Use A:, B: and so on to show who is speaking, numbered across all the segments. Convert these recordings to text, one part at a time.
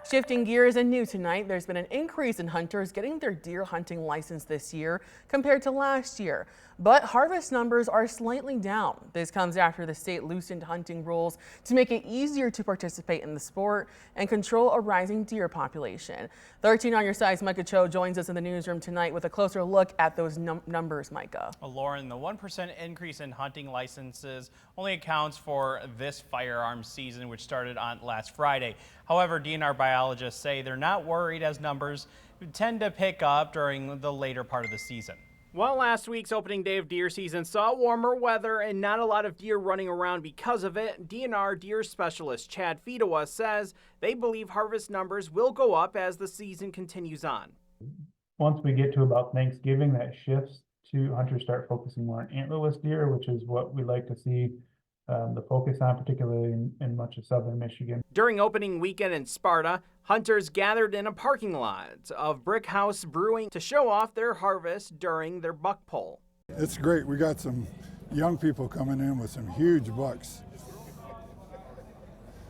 A: Shifting gears and new tonight, there's been an increase in hunters getting their deer hunting license this year compared to last year. But harvest numbers are slightly down. This comes after the state loosened hunting rules to make it easier to participate in the sport and control a rising deer population. 13 on your side's Micah Cho joins us in the newsroom tonight with a closer look at those numbers, Micah.
B: Well, Lauren, the 1% increase in hunting licenses only accounts for this firearms season, which started on last Friday. However, DNR biologists say they're not worried as numbers tend to pick up during the later part of the season.
C: Well, last week's opening day of deer season saw warmer weather and not a lot of deer running around because of it. DNR deer specialist Chad Fedewa says they believe harvest numbers will go up as the season continues on.
D: Once we get to about Thanksgiving, that shifts to hunters start focusing more on antlerless deer, which is what we like to see the focus on, particularly in much of southern Michigan.
C: During opening weekend in Sparta, hunters gathered in a parking lot of Brick House Brewing to show off their harvest during their buck pull.
E: It's great. We got some young people coming in with some huge bucks.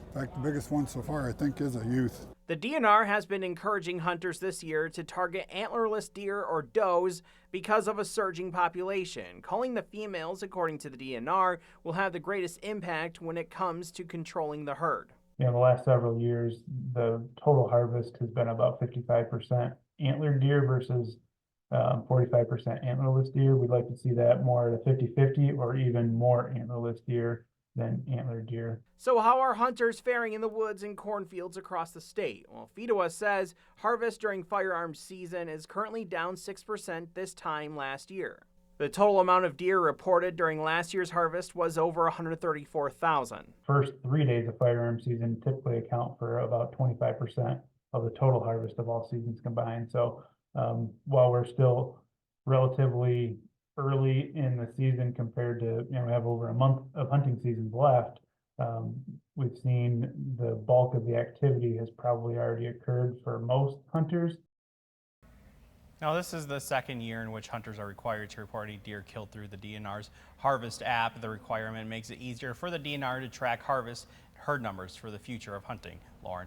E: In fact, the biggest one so far, I think, is a youth.
C: The DNR has been encouraging hunters this year to target antlerless deer or does because of a surging population, calling the females, according to the DNR, will have the greatest impact when it comes to controlling the herd.
D: The last several years, the total harvest has been about 55% antlered deer versus 45% antlerless deer. We'd like to see that more at a 50-50 or even more antlerless deer than antlered deer.
C: So how are hunters faring in the woods and cornfields across the state? Well, Fedewa says harvest during firearms season is currently down 6% this time last year. The total amount of deer reported during last year's harvest was over 134,000.
D: First 3 days of firearms season typically account for about 25% of the total harvest of all seasons combined. So while we're still relatively early in the season compared to, we have over a month of hunting seasons left, we've seen the bulk of the activity has probably already occurred for most hunters.
B: Now, this is the second year in which hunters are required to report any deer killed through the DNR's Harvest app. The requirement makes it easier for the DNR to track harvest herd numbers for the future of hunting. Lauren.